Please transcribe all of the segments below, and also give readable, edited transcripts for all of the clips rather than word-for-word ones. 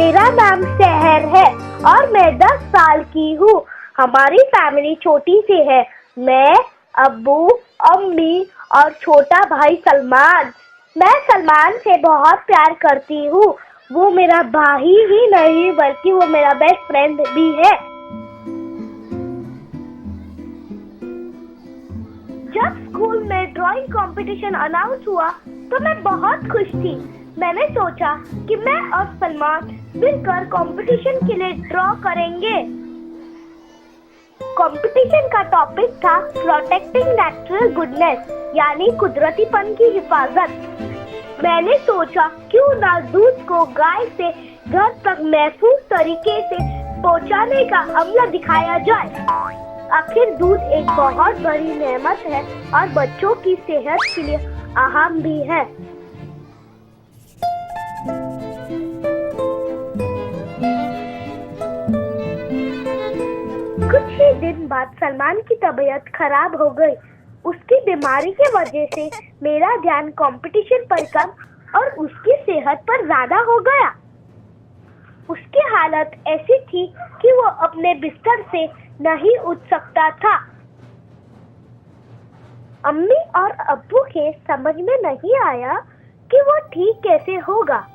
मेरा नाम सहर है और मैं 10 साल की हूँ। हमारी फैमिली छोटी सी है। मैं, अब्बू, अम्मी और छोटा भाई सलमान। मैं सलमान से बहुत प्यार करती हूँ। वो मेरा भाई ही नहीं बल्कि वो मेरा बेस्ट फ्रेंड भी है। जब स्कूल में ड्राइंग कंपटीशन अनाउंस हुआ तो मैं बहुत खुश थी। मैंने सोचा कि मैं और सलमान मिलकर कंपटीशन के लिए ड्रॉ करेंगे। कंपटीशन का टॉपिक था प्रोटेक्टिंग नेचुरल गुडनेस, यानी कुदरतीपन की हिफाजत। मैंने सोचा क्यों ना दूध को गाय से घर तक महफूज तरीके से पहुंचाने का अमल दिखाया जाए। आखिर दूध एक बहुत बड़ी नेमत है और बच्चों की सेहत के लिए अहम भी है। कुछ ही दिन बाद सलमान की तबीयत खराब हो गई। उसकी बीमारी की वजह से मेरा ध्यान कंपटीशन पर कम और उसकी सेहत पर ज्यादा हो गया। उसकी हालत ऐसी थी कि वो अपने बिस्तर से नहीं उठ सकता था। अम्मी और अब्बू के समझ में नहीं आया कि वो ठीक कैसे होगा।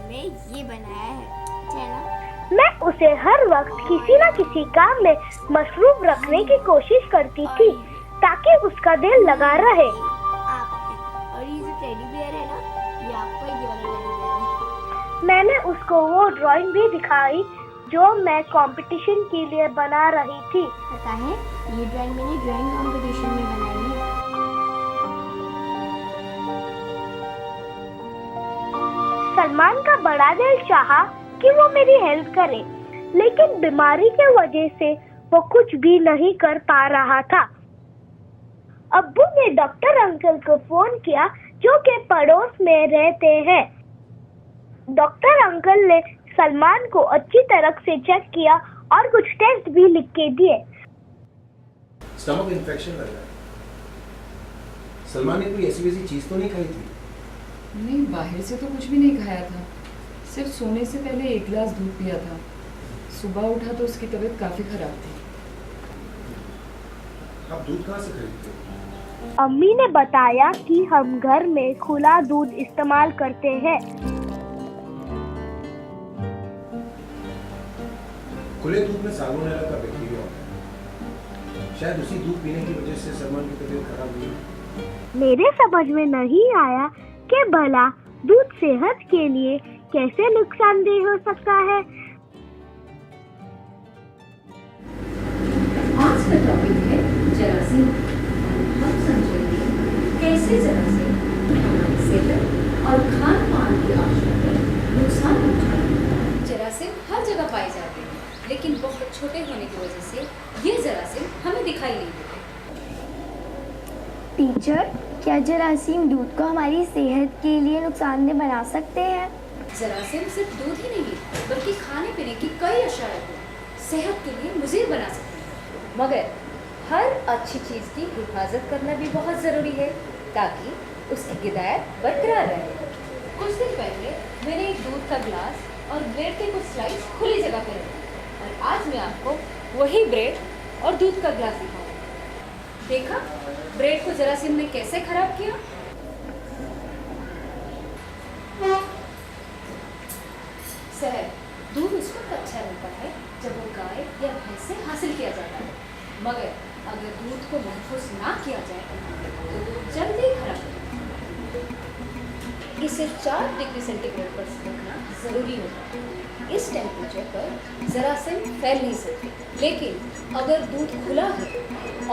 में ये बनाया है चलो। मैं उसे हर वक्त किसी न किसी काम में मसरूफ रखने की कोशिश करती थी ताकि उसका दिल लगा रहे। और ये जो टेडी बियर है ना, ये आपका ही वाला टेडी बियर है। मैंने उसको वो ड्राइंग भी दिखाई जो मैं कंपटीशन के लिए बना रही थी। पता है, ये ड्राइंग मैंने ड्राइंग कंपटीशन में बनाई है। सलमान का बड़ा दिल चाहा कि वो मेरी हेल्प करे, लेकिन बीमारी की वजह से वो कुछ भी नहीं कर पा रहा था। अब्बू ने डॉक्टर अंकल को फोन किया जो कि पड़ोस में रहते हैं। डॉक्टर अंकल ने सलमान को अच्छी तरह से चेक किया और कुछ टेस्ट भी लिख के दिए। स्टमक इन्फेक्शन लग रहा है। सलमान ने कोई ऐसी वैसी चीज तो नहीं खाई थी? नहीं, बाहर से तो कुछ भी नहीं खाया था। सिर्फ सोने से पहले 1 गिलास दूध पिया था। सुबह उठा तो उसकी तबीयत काफी खराब थी। आप दूध कहाँ से खरीदते हो? अम्मी ने बताया कि हम घर में खुला दूध इस्तेमाल करते हैं। खुले दूध में साल्मोनेला का बैक्टीरिया होता है। शायद उसी दूध पीने की वजह से सलमान की तबीयत खराब हुई। मेरे समझ में नहीं आया कि भला दूध सेहत के लिए कैसे नुकसानदेह हो सकता है। आज का टॉपिक है जरासीम। हम समझेंगे कैसे जरासीम हमारी सेहत और खान पान की आदतों में नुकसान पहुंचाते हैं। जरासीम हर जगह पाए जाते हैं, लेकिन बहुत छोटे होने की वजह से ये जरासीम हमें दिखाई नहीं देते। टीचर, क्या जरासीम दूध को हमारी सेहत के लिए नुकसानदेह बना सकते हैं? जरासीम सिर्फ दूध ही नहीं बल्कि खाने पीने की कई अशाया को सेहत के लिए मुज़िर बना सकते हैं। मगर हर अच्छी चीज़ की हिफाजत करना भी बहुत ज़रूरी है ताकि उसकी गिदायत बरकरार रहे। कुछ दिन पहले मैंने एक दूध का ग्लास और ब्रेड के कुछ स्लाइस खुली जगह पर रखे और आज मैं आपको वही ब्रेड और दूध का ग्लास दिखाऊंगा। देखा ब्रेड को जरासीम ने कैसे खराब किया। सहर, दूध उस वक्त अच्छा रहता है जब वो गाय या भैंस से हासिल किया जाता है, मगर अगर दूध को महफूज ना किया जाए तो वो जल्दी खराब हो जाता है। इसे 4 डिग्री सेंटीग्रेड पर रखना ज़रूरी होता है। इस टेम्परेचर पर जरासीम फैल नहीं सकते, लेकिन अगर दूध खुला है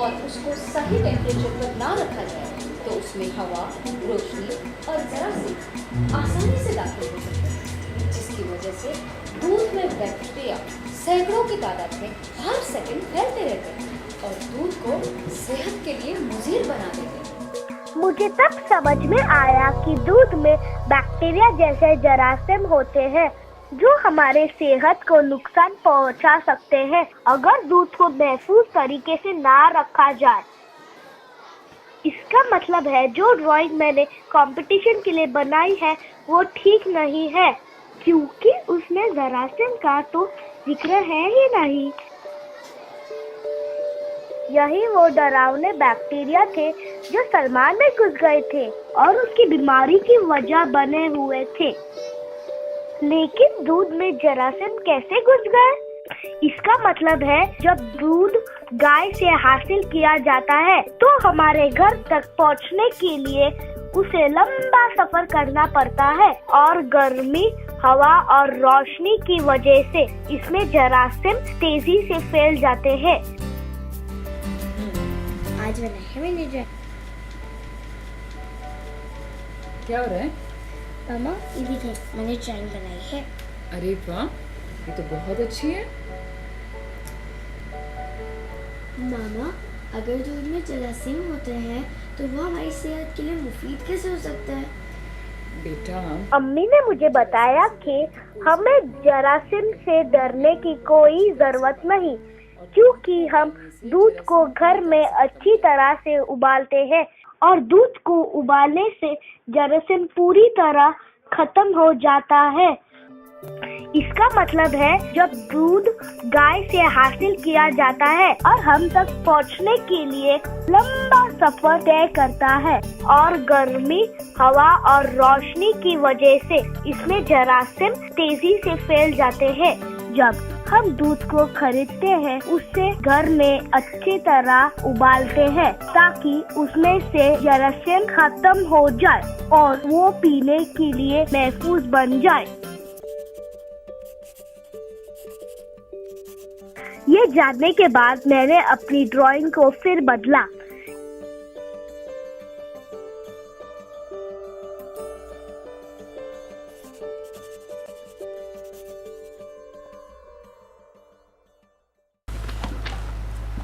और उसको सही टेम्परेचर पर ना रखा जाए तो उसमें हवा, रोशनी और जरासीम आसानी से दाखिल हो सकते हैं, जिसकी वजह से दूध में बैक्टीरिया सैकड़ों की तादाद में हर सेकंड फैलते रहते हैं और दूध को सेहत के लिए मुज़िर बना देते हैं। मुझे तब समझ में आया कि दूध में बैक्टीरिया जैसे जरासीम होते हैं। जो हमारे सेहत को नुकसान पहुंचा सकते हैं अगर दूध को महफूज तरीके से ना रखा जाए। इसका मतलब है जो ड्राइंग मैंने कंपटीशन के लिए बनाई है वो ठीक नहीं है, क्योंकि उसमें जरासीम का तो जिक्र है ही नहीं। यही वो डरावने बैक्टीरिया थे जो सलमान में घुस गए थे और उसकी बीमारी की वजह बने हुए थे। लेकिन दूध में जरासीम कैसे घुस गए? इसका मतलब है जब दूध गाय से हासिल किया जाता है तो हमारे घर तक पहुंचने के लिए उसे लंबा सफर करना पड़ता है और गर्मी, हवा और रोशनी की वजह से इसमें जरासीम तेजी से फैल जाते हैं। आज बनाया है मैंने ड्राइंग। क्या हो रहा है? मामा ये भी देख, मैंने ड्राइंग बनाई है। अरे वाह, ये तो बहुत अच्छी है। मामा अगर दूध में जरासीम होते हैं तो वो हमारी सेहत के लिए मुफीद कैसे हो सकता है? बेटा, अम्मी ने मुझे बताया कि हमें जरासीम से डरने की कोई जरूरत नहीं, क्योंकि हम दूध को घर में अच्छी तरह से उबालते हैं और दूध को उबालने से जरासीम पूरी तरह खत्म हो जाता है। इसका मतलब है जब दूध गाय से हासिल किया जाता है और हम तक पहुंचने के लिए लंबा सफर तय करता है और गर्मी, हवा और रोशनी की वजह से इसमें जरासीम तेजी से फैल जाते हैं। जब हम दूध को खरीदते हैं उससे घर में अच्छी तरह उबालते हैं ताकि उसमें से जरासीम खत्म हो जाए और वो पीने के लिए महफूज बन जाए। ये जानने के बाद मैंने अपनी ड्राइंग को फिर बदला।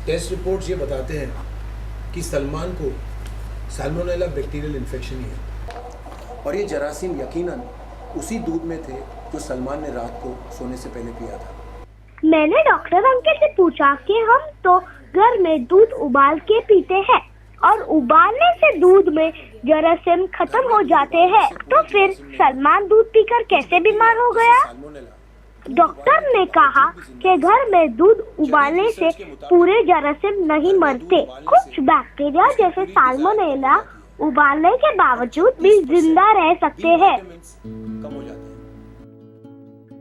टेस्ट रिपोर्ट्स ये बताते हैं कि सलमान को साल्मोनेला बैक्टीरियल इन्फेक्शन ही है और ये जरासीम यकीनन उसी दूध में थे जो सलमान ने रात को सोने से पहले पिया था। मैंने डॉक्टर अंकल से पूछा कि हम तो घर में दूध उबाल के पीते हैं और उबालने से दूध में जरासीम खत्म हो जाते हैं, तो फिर सलमान दूध पीकर कैसे बीमार हो गया? डॉक्टर ने कहा कि घर में दूध उबालने से पूरे जरासीम नहीं मरते। कुछ बैक्टीरिया जैसे साल्मोनेला उबालने के बावजूद भी जिंदा रह सकते हैं।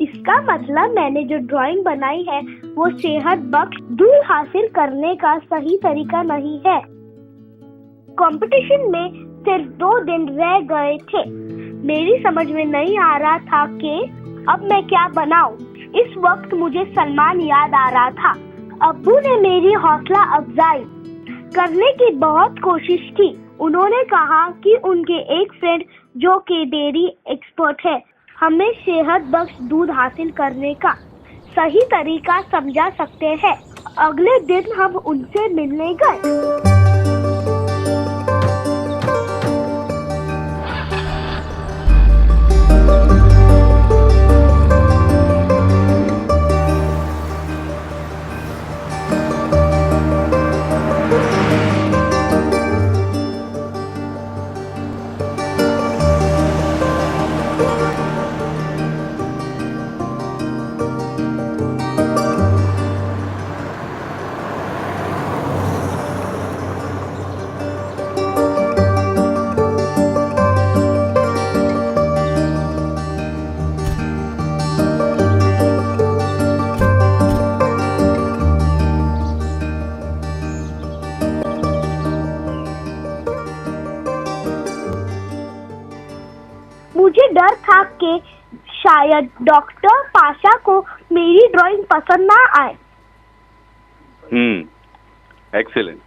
इसका मतलब मैंने जो ड्राइंग बनाई है वो सेहत बख्श दूध हासिल करने का सही तरीका नहीं है। कंपटीशन में सिर्फ 2 दिन रह गए थे। मेरी समझ में नहीं आ रहा था कि अब मैं क्या बनाऊं। इस वक्त मुझे सलमान याद आ रहा था। अब्बू ने मेरी हौसला अफजाई करने की बहुत कोशिश की। उन्होंने कहा कि उनके एक फ्रेंड जो कि डेयरी एक्सपर्ट है हमें सेहत बख्श दूध हासिल करने का सही तरीका समझा सकते हैं। अगले दिन हम उनसे मिलने गए। मुझे डर था कि शायद डॉक्टर पाशा को मेरी ड्राइंग पसंद ना आए। एक्सीलेंट।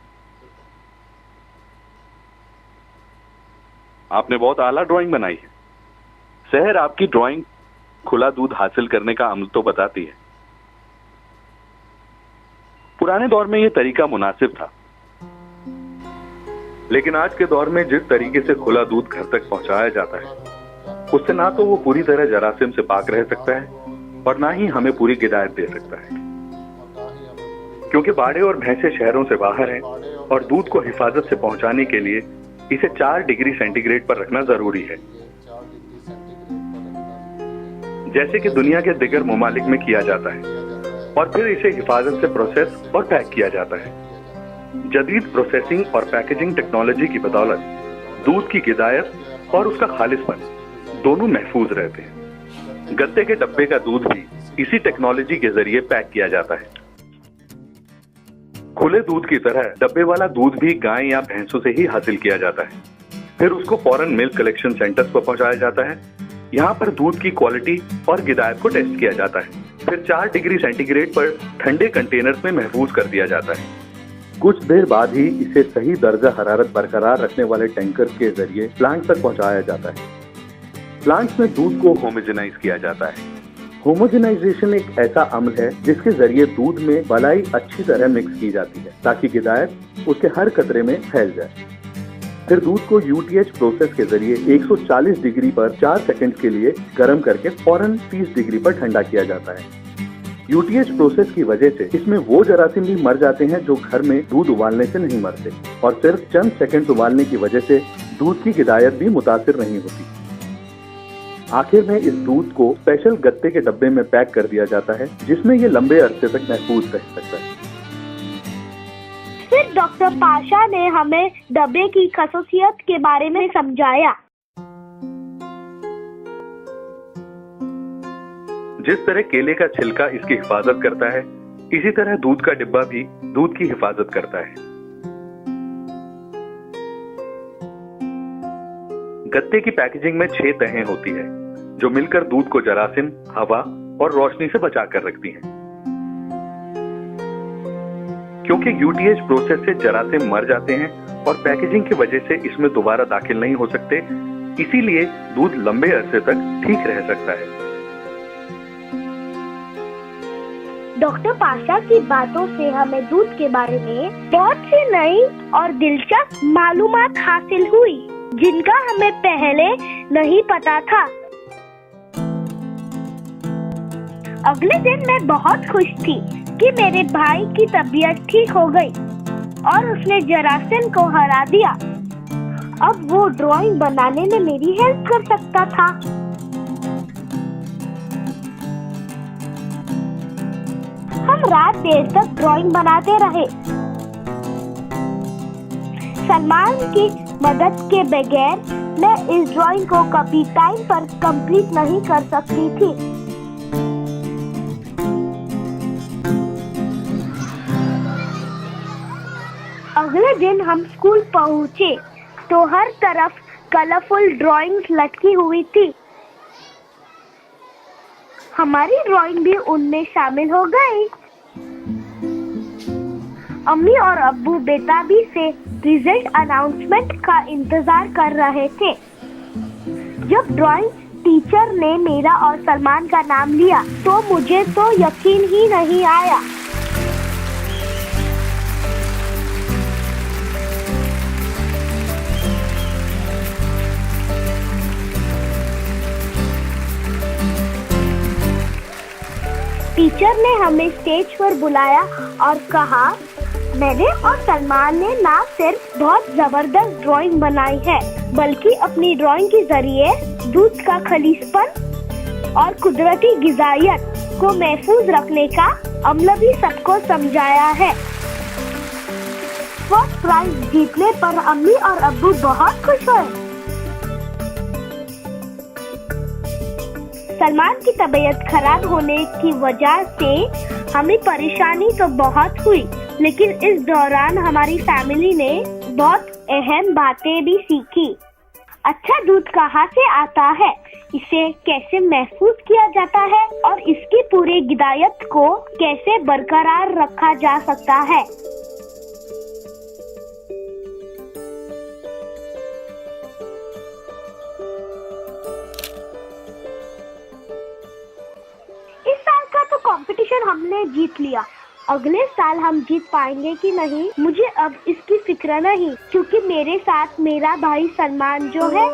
आपने बहुत आला ड्राइंग बनाई है। सहर, आपकी ड्राइंग खुला दूध हासिल करने का अमल तो बताती है। पुराने दौर में यह तरीका मुनासिब था, लेकिन आज के दौर में जिस तरीके से खुला दूध घर तक पहुंचाया जाता है उससे ना तो वो पूरी तरह जरासीम से पाक रह सकता है और ना ही हमें पूरी हिदायत दे सकता है, क्योंकि बाड़े और भैंसे शहरों से बाहर हैं और दूध को हिफाजत से पहुंचाने के लिए इसे 4 डिग्री सेंटीग्रेड पर रखना जरूरी है, जैसे कि दुनिया के दिगर ममालिक में किया जाता है, और फिर इसे हिफाजत से प्रोसेस और पैक किया जाता है। जदीद प्रोसेसिंग और पैकेजिंग टेक्नोलॉजी की बदौलत दूध की गिदायत और उसका खालिसपन दोनों महफूज रहते हैं। गत्ते के डब्बे का दूध भी इसी टेक्नोलॉजी के जरिए पैक किया जाता है। खुले दूध की तरह डब्बे वाला दूध भी गाय या भैंसों से ही हासिल किया जाता है, फिर उसको फौरन मिल्क कलेक्शन सेंटर्स पर पहुंचाया जाता है। यहाँ पर दूध की क्वालिटी और गिदायत को टेस्ट किया जाता है, फिर 4 डिग्री सेंटीग्रेड पर ठंडे कंटेनर्स में महफूज कर दिया जाता है। कुछ देर बाद ही इसे सही दर्जा हरारत बरकरार रखने वाले टैंकर के जरिए प्लांट तक पहुंचाया जाता है। प्लांट्स में दूध को होमोजेनाइज किया जाता है। होमोजेनाइजेशन एक ऐसा अमल है जिसके जरिए दूध में मलाई अच्छी तरह मिक्स की जाती है ताकि गिदायत उसके हर कतरे में फैल जाए। फिर दूध को UTH प्रोसेस के जरिए 140 डिग्री पर 4 सेकंड के लिए गर्म करके फौरन 30 डिग्री पर ठंडा किया जाता है। UTH प्रोसेस की वजह से इसमें वो जरासीम भी मर जाते हैं जो घर में दूध उबालने से नहीं मरते, और सिर्फ चंद सेकंड उबालने की वजह से दूध की गिदायत भी मुतासिर नहीं होती। आखिर में इस दूध को स्पेशल गत्ते के डब्बे में पैक कर दिया जाता है जिसमें ये लंबे अरसे तक महफूज रह सकता है। फिर डॉक्टर पाशा ने हमें डब्बे की खसूसियत के बारे में समझाया। जिस तरह केले का छिलका इसकी हिफाजत करता है, इसी तरह दूध का डिब्बा भी दूध की हिफाजत करता है। गत्ते की पैकेजिंग में 6 तहें होती है जो मिलकर दूध को जरासीम, हवा और रोशनी से बचा कर रखती हैं। क्योंकि UTH प्रोसेस से जरासीम मर जाते हैं और पैकेजिंग की वजह से इसमें दोबारा दाखिल नहीं हो सकते, इसीलिए दूध लंबे अरसे तक ठीक रह सकता है। डॉक्टर पाशा की बातों से हमें दूध के बारे में बहुत सी नई और दिलचस्प मालूमात हासिल हुई जिनका हमें पहले नहीं पता था। अगले दिन मैं बहुत खुश थी कि मेरे भाई की तबीयत ठीक हो गई और उसने जरासीम को हरा दिया। अब वो ड्राइंग बनाने में मेरी हेल्प कर सकता था। हम रात देर तक ड्राइंग बनाते रहे। सलमान की मदद के बगैर मैं इस ड्राइंग को कभी टाइम पर कंप्लीट नहीं कर सकती थी। अगले दिन हम स्कूल पहुंचे तो हर तरफ कलरफुल ड्राइंग्स लटकी हुई थी। हमारी ड्राइंग भी उनमें शामिल हो गई। अम्मी और अब्बू बेताबी से रिजल्ट अनाउंसमेंट का इंतजार कर रहे थे। जब ड्राइंग टीचर ने मेरा और सलमान का नाम लिया तो मुझे तो यकीन ही नहीं आया। टीचर ने हमें स्टेज पर बुलाया और कहा, मैंने और सलमान ने ना सिर्फ बहुत जबरदस्त ड्राइंग बनाई है बल्कि अपनी ड्राइंग के जरिए दूध का खलीसपन और कुदरती गिजायत को महफूज रखने का अमल भी सबको समझाया है। फर्स्ट प्राइज जीतने पर अम्मी और अब्बू बहुत खुश हुए। सलमान की तबीयत खराब होने की वजह से हमें परेशानी तो बहुत हुई, लेकिन इस दौरान हमारी फैमिली ने बहुत अहम बातें भी सीखी। अच्छा दूध कहाँ से आता है, इसे कैसे महफूज किया जाता है और इसकी पूरी गिदायत को कैसे बरकरार रखा जा सकता है। कंपटीशन हमने जीत लिया। अगले साल हम जीत पाएंगे कि नहीं मुझे अब इसकी फिक्र नहीं, क्योंकि मेरे साथ मेरा भाई सलमान जो है